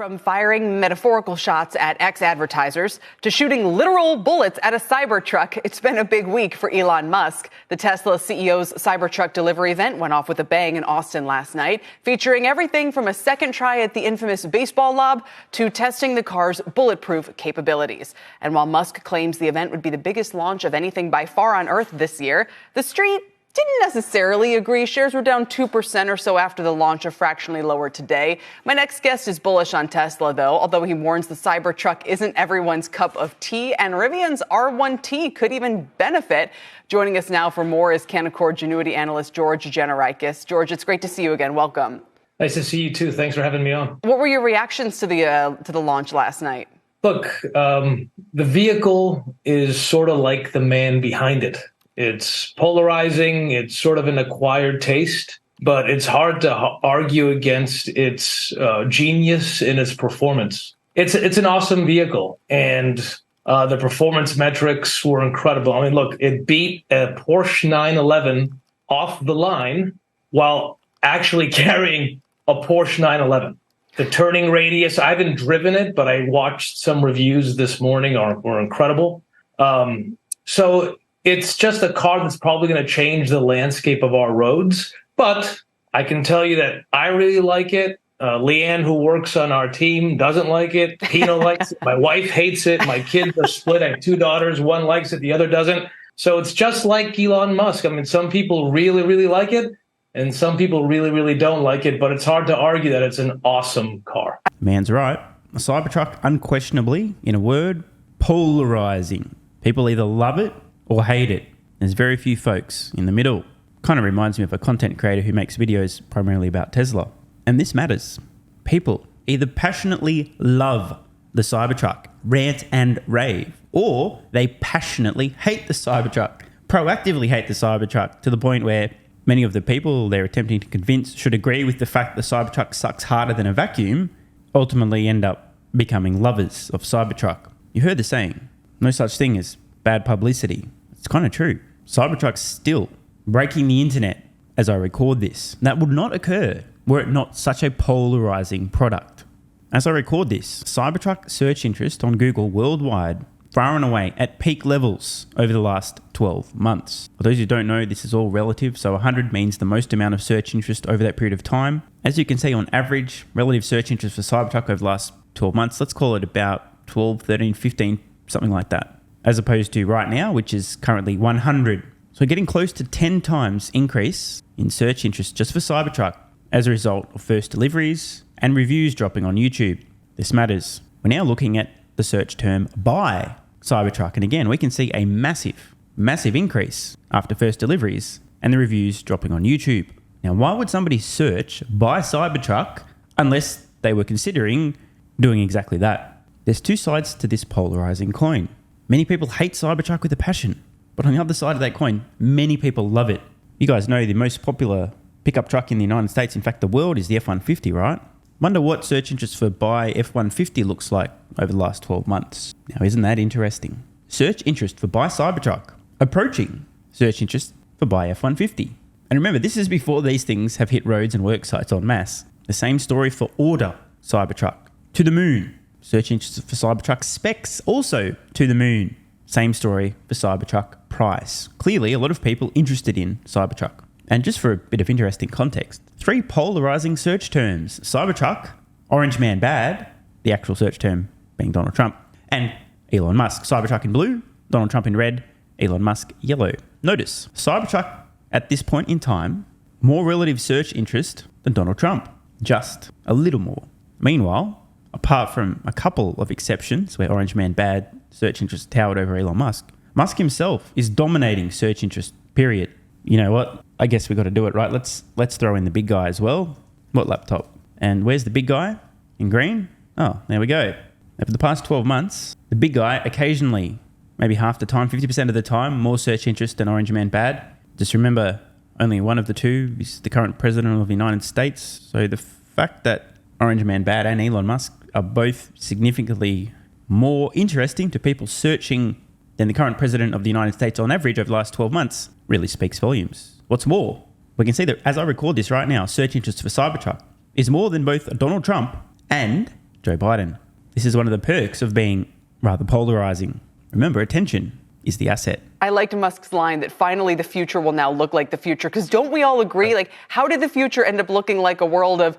From firing metaphorical shots at ex-advertisers to shooting literal bullets at a Cybertruck, it's been a big week for Elon Musk. The Tesla CEO's Cybertruck delivery event went off with a bang in Austin last night, featuring everything from a second try at the infamous baseball lob to testing the car's bulletproof capabilities. And while Musk claims the event would be the biggest launch of anything by far on Earth this year, the street didn't necessarily agree. Shares were down 2% or so after the launch, are fractionally lower today. My next guest is bullish on Tesla, though, although he warns the Cybertruck isn't everyone's cup of tea, and Rivian's R1T could even benefit. Joining us now for more is Canaccord Genuity analyst George Gianarikas. George, it's great to see you again. Welcome. Nice to see you too. Thanks for having me on. What were your reactions to the launch last night? Look, the vehicle is sort of like the man behind it. It's polarizing. It's sort of an acquired taste, but it's hard to argue against its genius in its performance. It's an awesome vehicle, and the performance metrics were incredible. I mean, look, it beat a Porsche 911 off the line while actually carrying a Porsche 911. The turning radius, I haven't driven it, but I watched some reviews this morning were incredible. So it's just a car that's probably going to change the landscape of our roads. But I can tell you that I really like it. Leanne, who works on our team, doesn't like it. Pino likes it. My wife hates it. My kids are split. I have two daughters. One likes it. The other doesn't. So it's just like Elon Musk. I mean, some people really, really like it, and some people really, really don't like it. But it's hard to argue that it's an awesome car. Man's right. A Cybertruck, unquestionably, in a word, polarizing. People either love it or hate it. There's very few folks in the middle. Kind of reminds me of a content creator who makes videos primarily about Tesla. And this matters. People either passionately love the Cybertruck, rant and rave, or they passionately hate the Cybertruck, proactively hate the Cybertruck, to the point where many of the people they're attempting to convince should agree with the fact the Cybertruck sucks harder than a vacuum, ultimately end up becoming lovers of Cybertruck. You heard the saying, no such thing as bad publicity. It's kind of true. Cybertruck's still breaking the internet as I record this. That would not occur were it not such a polarizing product. As I record this, Cybertruck search interest on Google worldwide far and away at peak levels over the last 12 months. For those who don't know, this is all relative, so 100 means the most amount of search interest over that period of time. As you can see, on average, relative search interest for Cybertruck over the last 12 months, let's call it about 12, 13, 15, something like that, as opposed to right now, which is currently 100. So getting close to 10 times increase in search interest just for Cybertruck as a result of first deliveries and reviews dropping on YouTube. This matters. We're now looking at the search term buy Cybertruck. And again, we can see a massive increase after first deliveries and the reviews dropping on YouTube. Now, why would somebody search buy Cybertruck unless they were considering doing exactly that? There's two sides to this polarizing coin. Many people hate Cybertruck with a passion, but on the other side of that coin, many people love it. You guys know the most popular pickup truck in the United States, in fact the world, is the F-150, right? Wonder what search interest for buy F-150 looks like over the last 12 months. Now, isn't that interesting? Search interest for buy Cybertruck approaching search interest for buy F-150. And remember, this is before these things have hit roads and work sites en masse. The same story for order Cybertruck to the moon. Search interest for Cybertruck specs also to the moon. Same story for Cybertruck price. Clearly, a lot of people interested in Cybertruck. And just for a bit of interesting context, 3 polarizing search terms: Cybertruck, Orange Man Bad, the actual search term being Donald Trump, and Elon Musk. Cybertruck in blue, Donald Trump in red, Elon Musk yellow. Notice, Cybertruck at this point in time, more relative search interest than Donald Trump. Just a little more. Meanwhile, apart from a couple of exceptions where Orange Man Bad search interest towered over Elon Musk, Musk himself is dominating search interest, period. You know what? I guess we got to do it, right? Let's throw in the big guy as well. What laptop? And where's the big guy? In green? Oh, there we go. Now, for the past 12 months, the big guy occasionally, maybe half the time, 50% of the time, more search interest than Orange Man Bad. Just remember, only one of the two is the current president of the United States. So the fact that Orange Man Bad and Elon Musk are both significantly more interesting to people searching than the current president of the United States on average over the last 12 months really speaks volumes. What's more, we can see that as I record this right now, search interest for Cybertruck is more than both Donald Trump and Joe Biden. This is one of the perks of being rather polarizing. Remember, attention is the asset. I liked Musk's line that finally the future will now look like the future. Because don't we all agree? Like, how did the future end up looking like a world of,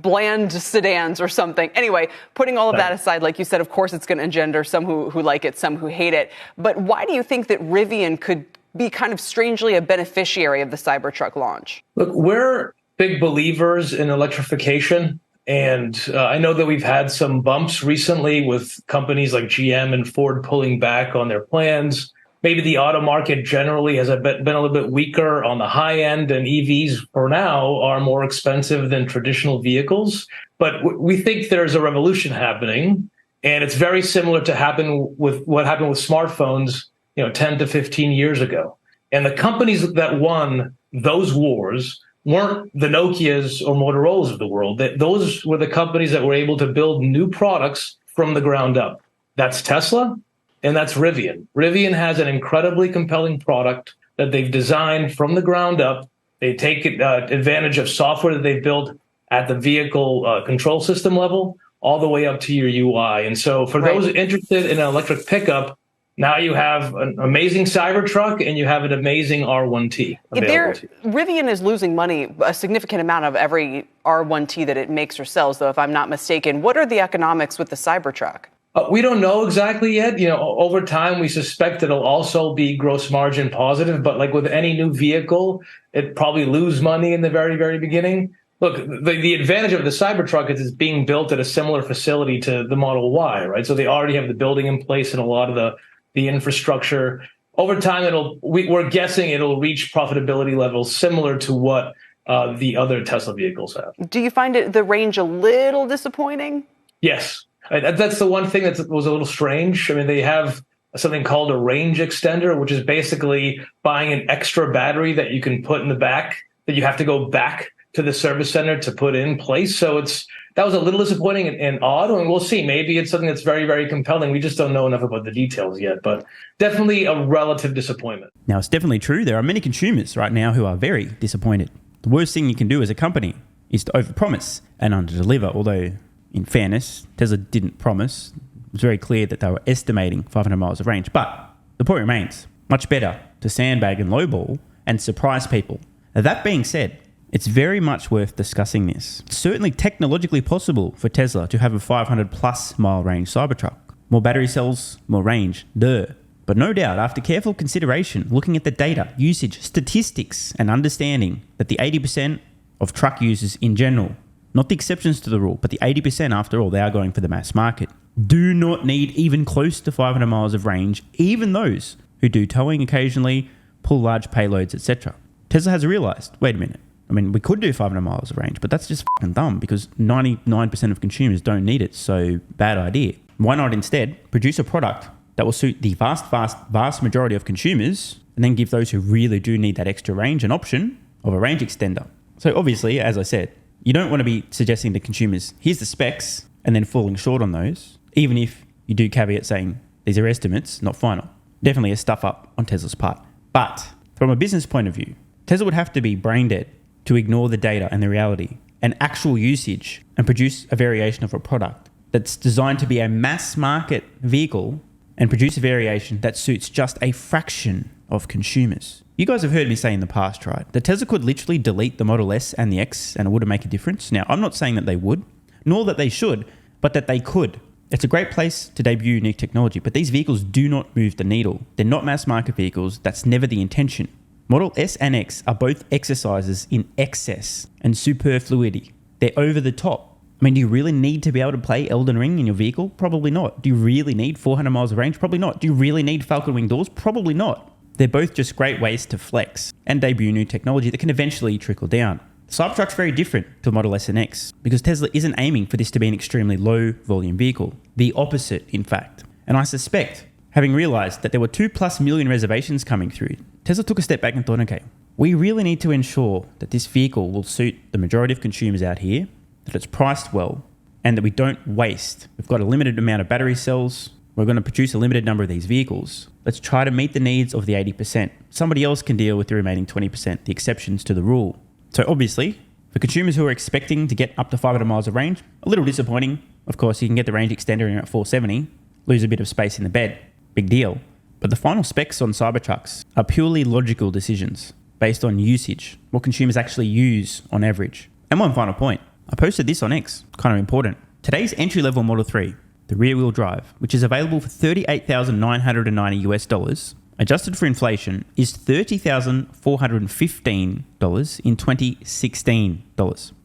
bland sedans or something? Anyway, putting all of that aside, like you said, of course it's going to engender some who like it, some who hate it. But why do you think that Rivian could be kind of strangely a beneficiary of the Cybertruck launch? Look, we're big believers in electrification. And I know that we've had some bumps recently with companies like GM and Ford pulling back on their plans. Maybe the auto market generally has been a little bit weaker on the high end, and EVs for now are more expensive than traditional vehicles. But we think there's a revolution happening, and it's very similar to what happened with smartphones, 10 to 15 years ago. And the companies that won those wars weren't the Nokias or Motorola's of the world. Those were the companies that were able to build new products from the ground up. That's Tesla and that's Rivian. Rivian has an incredibly compelling product that they've designed from the ground up. They take advantage of software that they've built at the vehicle control system level all the way up to your UI. And so for those interested in an electric pickup, now you have an amazing Cybertruck and you have an amazing R1T available to you. Rivian is losing money, a significant amount of every R1T that it makes or sells, though, if I'm not mistaken. What are the economics with the Cybertruck? We don't know exactly yet. Over time, we suspect it'll also be gross margin positive. But like with any new vehicle, it probably lose money in the very, very beginning. Look, the advantage of the Cybertruck is it's being built at a similar facility to the Model Y, right? So they already have the building in place and a lot of the infrastructure. Over time, we're guessing it'll reach profitability levels similar to what the other Tesla vehicles have. Do you find the range a little disappointing? Yes. That's the one thing that was a little strange. I mean, they have something called a range extender, which is basically buying an extra battery that you can put in the back that you have to go back to the service center to put in place. So that was a little disappointing and odd, and we'll see. Maybe it's something that's very, very compelling. We just don't know enough about the details yet, but definitely a relative disappointment. Now, it's definitely true. There are many consumers right now who are very disappointed. The worst thing you can do as a company is to overpromise and underdeliver, although in fairness, Tesla didn't promise. It was very clear that they were estimating 500 miles of range. But the point remains, much better to sandbag and lowball and surprise people. Now, that being said, it's very much worth discussing this. It's certainly technologically possible for Tesla to have a 500 plus mile range Cybertruck. More battery cells, more range, duh. But no doubt, after careful consideration, looking at the data, usage, statistics, and understanding that the 80% of truck users in general, not the exceptions to the rule, but the 80% after all, they are going for the mass market, do not need even close to 500 miles of range, even those who do towing occasionally, pull large payloads, etc. Tesla has realized, wait a minute, I mean, we could do 500 miles of range, but that's just fucking dumb because 99% of consumers don't need it, so bad idea. Why not instead produce a product that will suit the vast majority of consumers and then give those who really do need that extra range an option of a range extender? So obviously, as I said, you don't want to be suggesting to consumers, here's the specs, and then falling short on those, even if you do caveat saying these are estimates, not final. Definitely a stuff up on Tesla's part. But from a business point of view, Tesla would have to be brain dead to ignore the data and the reality and actual usage and produce a variation of a product that's designed to be a mass market vehicle and produce a variation that suits just a fraction of consumers. You guys have heard me say in the past, right, that Tesla could literally delete the Model S and the X and it wouldn't make a difference. Now, I'm not saying that they would, nor that they should, but that they could. It's a great place to debut unique technology, but these vehicles do not move the needle. They're not mass market vehicles. That's never the intention. Model S and X are both exercises in excess and superfluity. They're over the top. I mean, do you really need to be able to play Elden Ring in your vehicle? Probably not. Do you really need 400 miles of range? Probably not. Do you really need Falcon Wing doors? Probably not. They're both just great ways to flex and debut new technology that can eventually trickle down. The Cybertruck's very different to Model S and X because Tesla isn't aiming for this to be an extremely low volume vehicle. The opposite, in fact. And I suspect, having realized that there were 2+ million reservations coming through, Tesla took a step back and thought, okay, we really need to ensure that this vehicle will suit the majority of consumers out here, that it's priced well, and that we don't waste. We've got a limited amount of battery cells. We're going to produce a limited number of these vehicles. Let's try to meet the needs of the 80%. Somebody else can deal with the remaining 20%, the exceptions to the rule. So obviously, for consumers who are expecting to get up to 500 miles of range, a little disappointing, Of course, you can get the range extender in at 470, lose a bit of space in the bed. Big deal. But the final specs on Cybertrucks are purely logical decisions based on usage, what consumers actually use on average. And one final point. I posted this on X, kind of important. Today's entry-level Model 3, the rear-wheel drive, which is available for $38,990 US, adjusted for inflation, is $30,415 in 2016,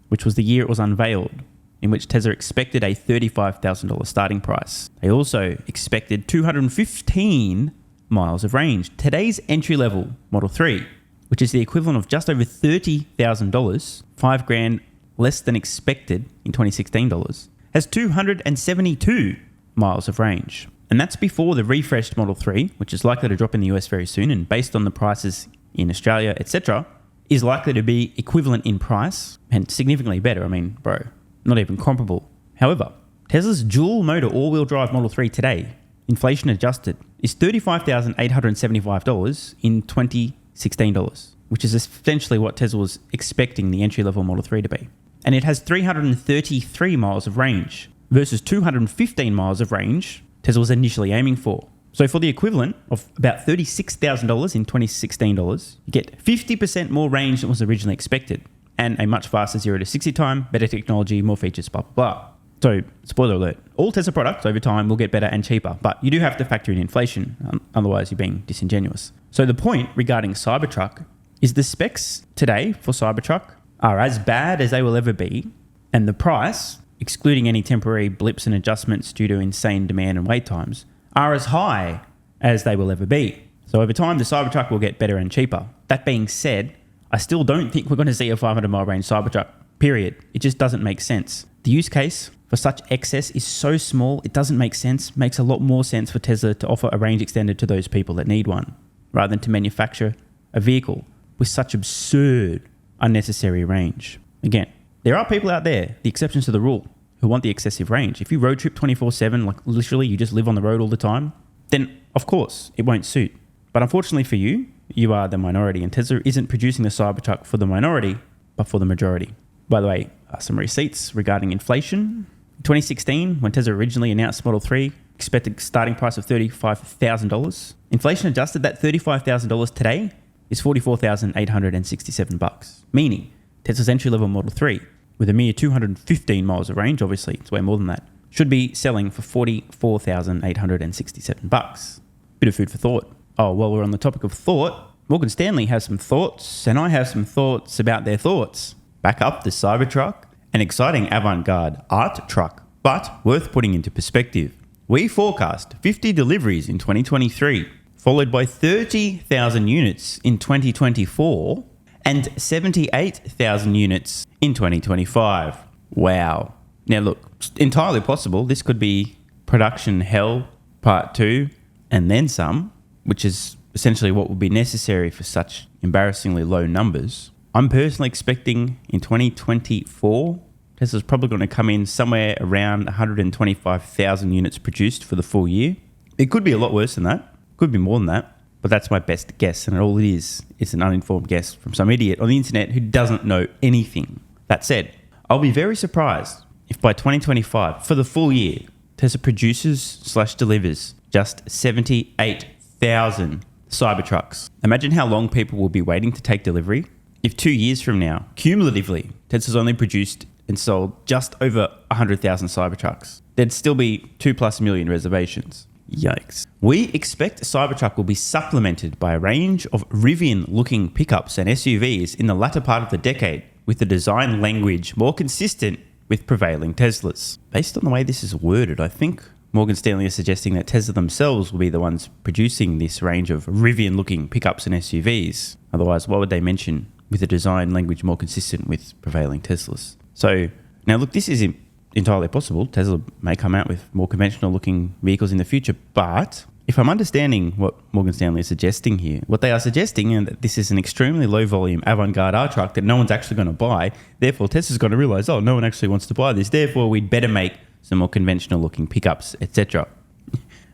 which was the year it was unveiled, in which Tesla expected a $35,000 starting price. They also expected 215 miles of range. Today's entry-level Model 3, which is the equivalent of just over $30,000, $5,000 less than expected in 2016 dollars, has 272 miles of range. And that's before the refreshed Model 3, which is likely to drop in the US very soon, and based on the prices in Australia, etc., is likely to be equivalent in price and significantly better. I mean, bro, not even comparable. However, Tesla's dual motor all-wheel drive Model 3 today, inflation adjusted, is $35,875 in 2016 dollars, which is essentially what Tesla was expecting the entry-level Model 3 to be. And it has 333 miles of range versus 215 miles of range Tesla was initially aiming for. So for the equivalent of about $36,000 in 2016 dollars, you get 50% more range than was originally expected, and a much faster 0 to 60 time, better technology, more features, blah, blah, blah. So, spoiler alert, all Tesla products over time will get better and cheaper, but you do have to factor in inflation, otherwise you're being disingenuous. So the point regarding Cybertruck is the specs today for Cybertruck are as bad as they will ever be, and the price, excluding any temporary blips and adjustments due to insane demand and wait times, are as high as they will ever be. So over time, the Cybertruck will get better and cheaper. That being said, I still don't think we're going to see a 500-mile range Cybertruck, period. It just doesn't make sense. The use case for such excess is so small, it doesn't make sense. It makes a lot more sense for Tesla to offer a range extender to those people that need one, rather than to manufacture a vehicle with such absurd, unnecessary range. Again, there are people out there, the exceptions to the rule, who want the excessive range. If you road trip 24/7, like literally you just live on the road all the time, then of course it won't suit. But unfortunately for you, you are the minority, and Tesla isn't producing the Cybertruck for the minority, but for the majority. By the way, some receipts regarding inflation. In 2016, when Tesla originally announced Model 3, expected starting price of $35,000. Inflation adjusted, that $35,000 today is $44,867, meaning Tesla's entry-level Model 3, with a mere 215 miles of range, obviously it's way more than that, should be selling for $44,867. Bit of food for thought. Oh, while we're on the topic of thought, Morgan Stanley has some thoughts, and I have some thoughts about their thoughts. Back up the Cybertruck, an exciting avant-garde art truck, but worth putting into perspective. We forecast 50 deliveries in 2023, followed by 30,000 units in 2024, and 78,000 units in 2025. Wow. Now look, it's entirely possible this could be production hell part 2 and then some, which is essentially what would be necessary for such embarrassingly low numbers. I'm personally expecting in 2024, Tesla's probably going to come in somewhere around 125,000 units produced for the full year. It could be a lot worse than that, could be more than that. But that's my best guess, and all it is an uninformed guess from some idiot on the internet who doesn't know anything. That said, I'll be very surprised if by 2025, for the full year, Tesla produces/delivers just 78,000 Cybertrucks. Imagine how long people will be waiting to take delivery if 2 years from now, cumulatively, Tesla's only produced and sold just over 100,000 Cybertrucks. There'd still be 2+ million reservations. Yikes. We expect Cybertruck will be supplemented by a range of Rivian-looking pickups and SUVs in the latter part of the decade, with the design language more consistent with prevailing Teslas. Based on the way this is worded, I think Morgan Stanley is suggesting that Tesla themselves will be the ones producing this range of Rivian-looking pickups and SUVs. Otherwise, why would they mention with a design language more consistent with prevailing Teslas? So, now look, this is entirely possible. Tesla may come out with more conventional looking vehicles in the future, but if I'm understanding what Morgan Stanley is suggesting here, what they are suggesting is that this is an extremely low volume avant-garde art truck that no one's actually going to buy. Therefore, Tesla's going to realize, oh, no one actually wants to buy this. Therefore, we'd better make some more conventional looking pickups, etc.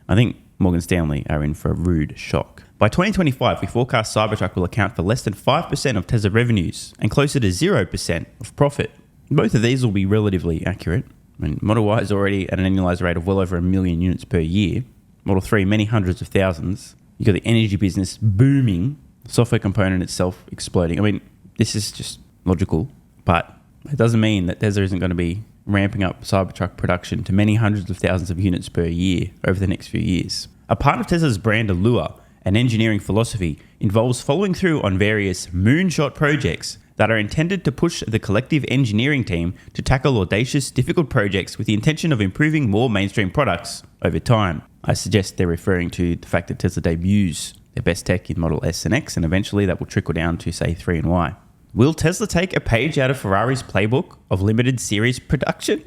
I think Morgan Stanley are in for a rude shock. By 2025, we forecast Cybertruck will account for less than 5% of Tesla revenues and closer to 0% of profit. Both of these will be relatively accurate. I mean, Model Y is already at an annualized rate of well over 1 million units per year. Model 3, many hundreds of thousands. You've got the energy business booming, software component itself exploding. I mean, this is just logical, but it doesn't mean that Tesla isn't going to be ramping up Cybertruck production to many hundreds of thousands of units per year over the next few years. A part of Tesla's brand allure and engineering philosophy involves following through on various moonshot projects that are intended to push the collective engineering team to tackle audacious, difficult projects with the intention of improving more mainstream products over time. I suggest they're referring to the fact that Tesla debuts their best tech in Model S and X, and eventually that will trickle down to, say, 3 and Y. Will Tesla take a page out of Ferrari's playbook of limited series production?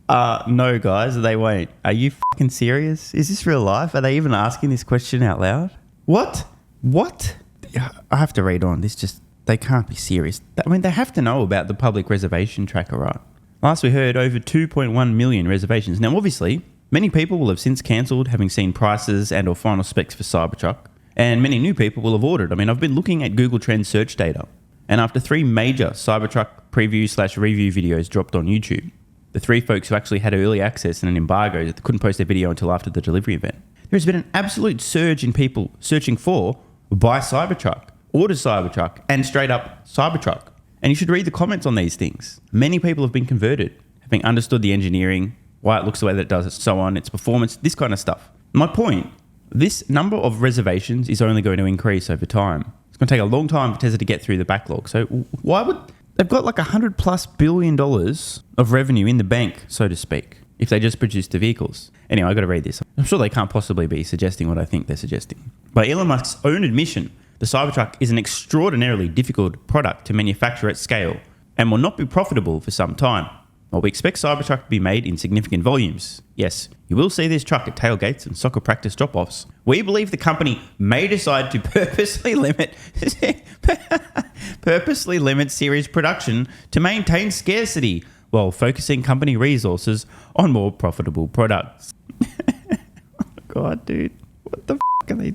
No, guys, they won't. Are you fucking serious? Is this real life? Are they even asking this question out loud? What? I have to read on. They can't be serious. I mean, they have to know about the public reservation tracker, right? Last we heard, over 2.1 million reservations. Now, obviously, many people will have since cancelled, having seen prices and or final specs for Cybertruck, and many new people will have ordered. I mean, I've been looking at Google Trends search data, and after 3 major Cybertruck preview/review videos dropped on YouTube, the 3 folks who actually had early access and an embargo that couldn't post their video until after the delivery event, there's been an absolute surge in people searching for buy Cybertruck, order Cybertruck, and straight up Cybertruck. And you should read the comments on these things. Many people have been converted, having understood the engineering, why it looks the way that it does, so on, its performance, this kind of stuff. My point, this number of reservations is only going to increase over time. It's going to take a long time for Tesla to get through the backlog. So why would... They've got like $100+ billion of revenue in the bank, so to speak, if they just produce the vehicles. Anyway, I got to read this. I'm sure they can't possibly be suggesting what I think they're suggesting. By Elon Musk's own admission, the Cybertruck is an extraordinarily difficult product to manufacture at scale and will not be profitable for some time. While we expect Cybertruck to be made in significant volumes, yes, you will see this truck at tailgates and soccer practice drop-offs. We believe the company may decide to purposely limit series production to maintain scarcity while focusing company resources on more profitable products. Oh God, dude. What the f*** are they...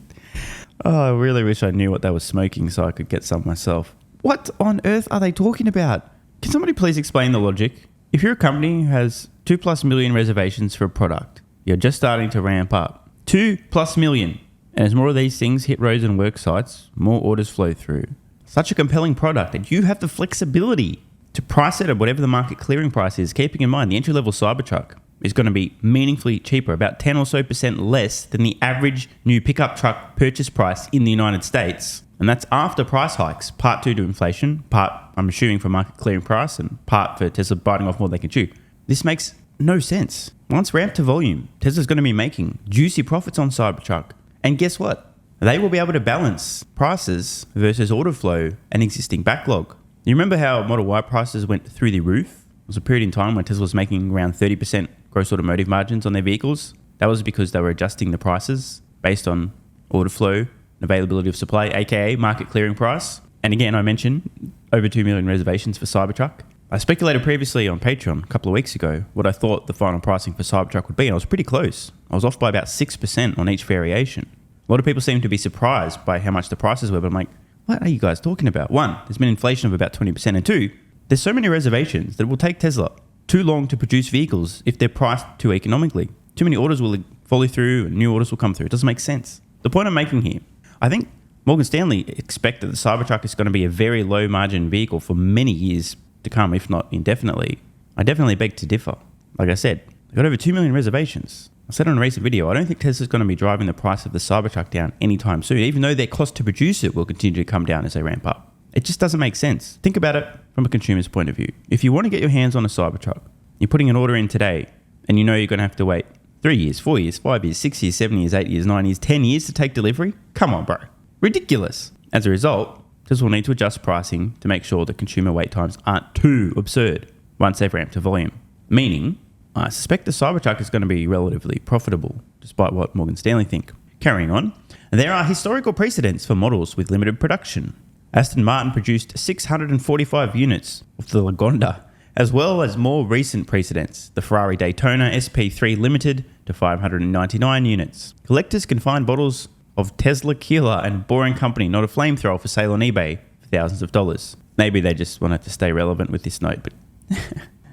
Oh, I really wish I knew what they were smoking so I could get some myself. What on earth are they talking about? Can somebody please explain the logic? If you're a company who has 2+ million reservations for a product, you're just starting to ramp up. 2+ million. And as more of these things hit roads and work sites, more orders flow through. Such a compelling product, and you have the flexibility to price it at whatever the market clearing price is, keeping in mind the entry-level Cybertruck is going to be meaningfully cheaper, about 10% or so less than the average new pickup truck purchase price in the United States. And that's after price hikes, part due to inflation, part, I'm assuming, for market clearing price, and part for Tesla biting off more they can chew. This makes no sense. Once ramped to volume, Tesla's going to be making juicy profits on Cybertruck. And guess what? They will be able to balance prices versus order flow and existing backlog. You remember how Model Y prices went through the roof? There was a period in time when Tesla was making around 30% gross automotive margins on their vehicles. That was because they were adjusting the prices based on order flow, availability of supply, aka market clearing price. And again, I mentioned over 2 million reservations for Cybertruck. I speculated previously on Patreon a couple of weeks ago what I thought the final pricing for Cybertruck would be, and I was pretty close. I was off by about 6% on each variation. A lot of people seem to be surprised by how much the prices were, but I'm like, what are you guys talking about? 1, there's been inflation of about 20%, and 2, there's so many reservations that it will take Tesla too long to produce vehicles if they're priced too economically. Too many orders will follow through and new orders will come through. It doesn't make sense. The point I'm making here, I think Morgan Stanley expect that the Cybertruck is going to be a very low margin vehicle for many years to come, if not indefinitely. I definitely beg to differ. Like I said, they've got over 2 million reservations. I said on a recent video, I don't think Tesla's going to be driving the price of the Cybertruck down anytime soon, even though their cost to produce it will continue to come down as they ramp up. It just doesn't make sense. Think about it from a consumer's point of view. If you want to get your hands on a Cybertruck, you're putting an order in today, and you know you're going to have to wait 3 years, 4 years, 5 years, 6 years, 7 years, 8 years, 9 years, 10 years to take delivery? Come on, bro. Ridiculous. As a result, Tesla will need to adjust pricing to make sure that consumer wait times aren't too absurd once they've ramped to volume. Meaning, I suspect the Cybertruck is going to be relatively profitable, despite what Morgan Stanley think. Carrying on, there are historical precedents for models with limited production. Aston Martin produced 645 units of the Lagonda, as well as more recent precedents, the Ferrari Daytona SP3 Limited to 599 units. Collectors can find bottles of Tesla Killer and Boring Company Not a Flamethrower for sale on eBay for thousands of dollars. Maybe they just wanted to stay relevant with this note, but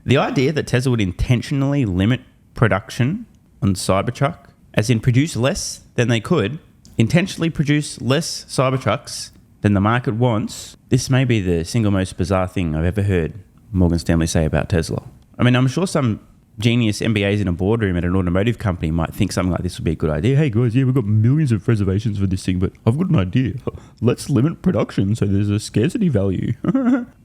The idea that Tesla would intentionally limit production on Cybertruck, as in produce less than they could, intentionally produce less Cybertrucks than the market wants, this may be the single most bizarre thing I've ever heard Morgan Stanley say about Tesla. I mean, I'm sure some genius MBAs in a boardroom at an automotive company might think something like this would be a good idea. Hey guys, yeah, we've got millions of reservations for this thing, but I've got an idea. Let's limit production so there's a scarcity value.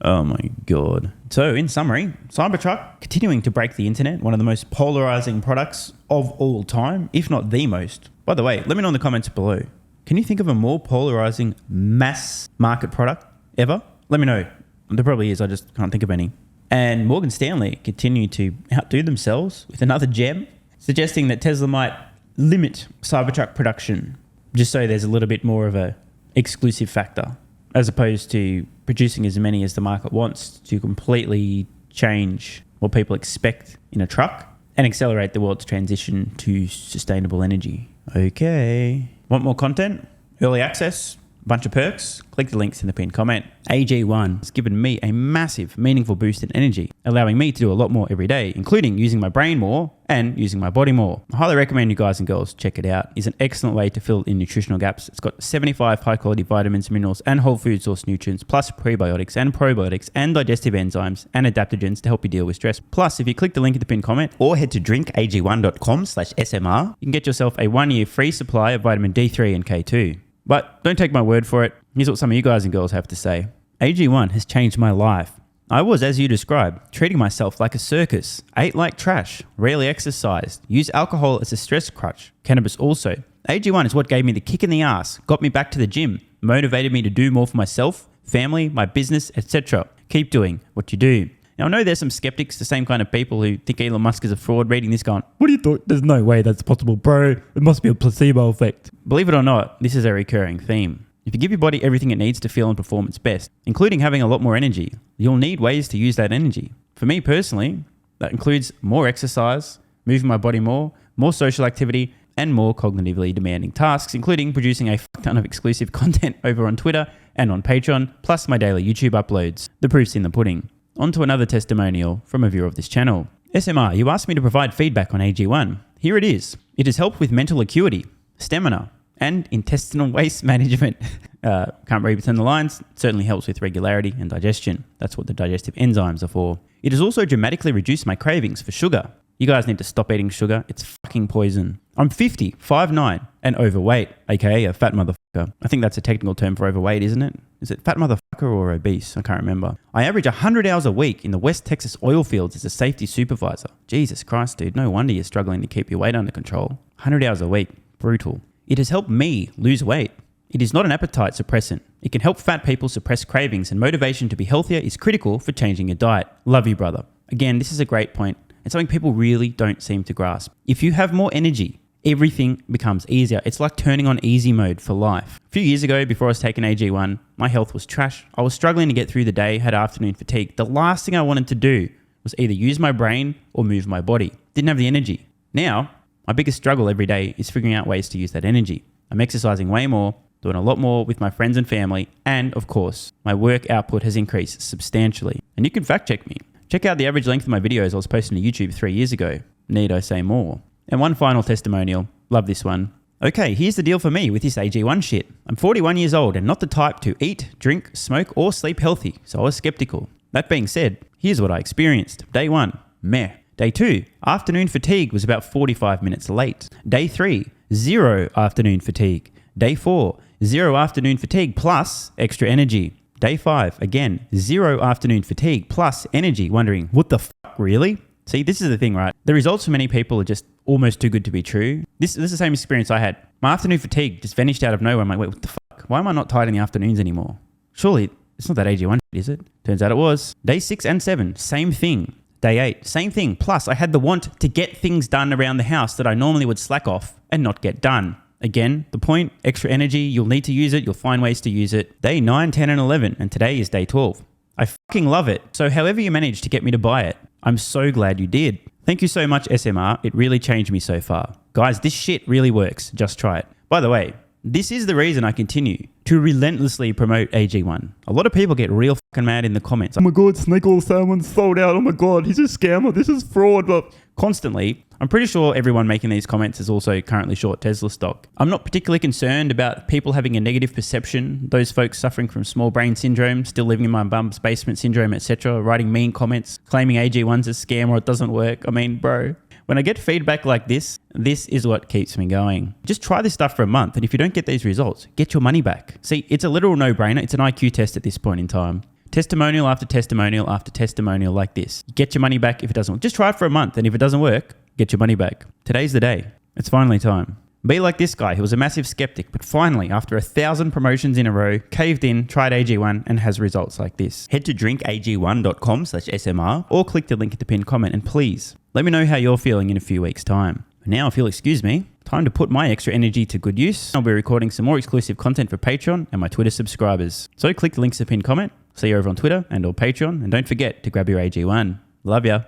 Oh my God. So in summary, Cybertruck continuing to break the internet, one of the most polarizing products of all time, if not the most. By the way, let me know in the comments below. Can you think of a more polarizing mass market product ever? Let me know. There probably is, I just can't think of any. And Morgan Stanley continue to outdo themselves with another gem, suggesting that Tesla might limit Cybertruck production just so there's a little bit more of a exclusive factor, as opposed to producing as many as the market wants to completely change what people expect in a truck and accelerate the world's transition to sustainable energy. Okay. Want more content? Early access? Bunch of perks? Click the links in the pinned comment. AG1 has given me a massive, meaningful boost in energy, allowing me to do a lot more every day, including using my brain more and using my body more. I highly recommend you guys and girls check it out. It's an excellent way to fill in nutritional gaps. It's got 75 high-quality vitamins, minerals, and whole food source nutrients, plus prebiotics and probiotics and digestive enzymes and adaptogens to help you deal with stress. Plus, if you click the link in the pinned comment or head to drinkag1.com/SMR, you can get yourself a 1-year free supply of vitamin D3 and K2. But don't take my word for it. Here's what some of you guys and girls have to say. AG1 has changed my life. I was, as you described, treating myself like a circus, ate like trash, rarely exercised, used alcohol as a stress crutch, cannabis also. AG1 is what gave me the kick in the ass, got me back to the gym, motivated me to do more for myself, family, my business, etc. Keep doing what you do. Now, I know there's some skeptics, the same kind of people who think Elon Musk is a fraud, reading this going, what do you thought? There's no way that's possible, bro. It must be a placebo effect. Believe it or not, this is a recurring theme. If you give your body everything it needs to feel and perform its best, including having a lot more energy, you'll need ways to use that energy. For me personally, that includes more exercise, moving my body more social activity, and more cognitively demanding tasks, including producing a ton of exclusive content over on Twitter and on Patreon, plus my daily YouTube uploads. The proof's in the pudding. On to another testimonial from a viewer of this channel. SMR, you asked me to provide feedback on AG1. Here it is. It has helped with mental acuity, stamina, and intestinal waste management. Can't read between the lines. It certainly helps with regularity and digestion. That's what the digestive enzymes are for. It has also dramatically reduced my cravings for sugar. You guys need to stop eating sugar. It's fucking poison. I'm 50, 5'9", and overweight, aka a fat motherfucker. I think that's a technical term for overweight, isn't it? Is it fat motherfucker or obese? I can't remember. I average 100 hours a week in the West Texas oil fields as a safety supervisor. Jesus Christ, dude. No wonder you're struggling to keep your weight under control. 100 hours a week. Brutal. It has helped me lose weight. It is not an appetite suppressant. It can help fat people suppress cravings, and motivation to be healthier is critical for changing your diet. Love you, brother. Again, this is a great point and something people really don't seem to grasp. If you have more energy, everything becomes easier. It's like turning on easy mode for life. A few years ago, before I was taking AG1, my health was trash. I was struggling to get through the day, had afternoon fatigue. The last thing I wanted to do was either use my brain or move my body. Didn't have the energy. Now, my biggest struggle every day is figuring out ways to use that energy. I'm exercising way more, doing a lot more with my friends and family, and of course, my work output has increased substantially. And you can fact check me. Check out the average length of my videos I was posting to YouTube 3 years ago. Need I say more? And one final testimonial. Love this one. Okay, here's the deal for me with this AG1 shit. I'm 41 years old and not the type to eat, drink, smoke, or sleep healthy, so I was skeptical. That being said, here's what I experienced. Day 1, meh. Day 2, afternoon fatigue was about 45 minutes late. Day 3, 0 afternoon fatigue. Day 4, 0 afternoon fatigue plus extra energy. Day 5, again, 0 afternoon fatigue plus energy. Wondering, what the fuck, really? See, this is the thing, right? The results for many people are just almost too good to be true. This is the same experience I had. My afternoon fatigue just vanished out of nowhere. I'm like, wait, what the fuck? Why am I not tired in the afternoons anymore? Surely, it's not that AG1, is it? Turns out it was. Day 6 and 7, same thing. Day 8, same thing. Plus, I had the want to get things done around the house that I normally would slack off and not get done. Again, the point, extra energy, you'll need to use it, you'll find ways to use it. Day 9, 10, and 11, and today is day 12. I fucking love it. So however you managed to get me to buy it, I'm so glad you did. Thank you so much, SMR. It really changed me so far. Guys, this shit really works. Just try it. By the way, this is the reason I continue to relentlessly promote AG1. A lot of people get real fucking mad in the comments. Oh my God, Snake Oil Salmon's sold out. Oh my God, he's a scammer. This is fraud. But constantly, I'm pretty sure everyone making these comments is also currently short Tesla stock. I'm not particularly concerned about people having a negative perception, those folks suffering from small brain syndrome, still living in my bum's basement syndrome, etc., writing mean comments, claiming AG1's a scam or it doesn't work. I mean, bro, when I get feedback like this is what keeps me going. Just try this stuff for a month, and if you don't get these results, get your money back. See, it's a literal no-brainer. It's an IQ test at this point in time. Testimonial after testimonial after testimonial like this. Get your money back if it doesn't work. Just try it for a month, and if it doesn't work, get your money back. Today's the day. It's finally time. Be like this guy who was a massive skeptic, but finally, after 1,000 promotions in a row, caved in, tried AG1, and has results like this. Head to drinkag1.com/SMR or click the link at the pinned comment, and please, let me know how you're feeling in a few weeks' time. Now, if you'll excuse me, time to put my extra energy to good use. I'll be recording some more exclusive content for Patreon and my Twitter subscribers. So click the links at the pinned comment. See you over on Twitter and or Patreon, and don't forget to grab your AG1. Love ya.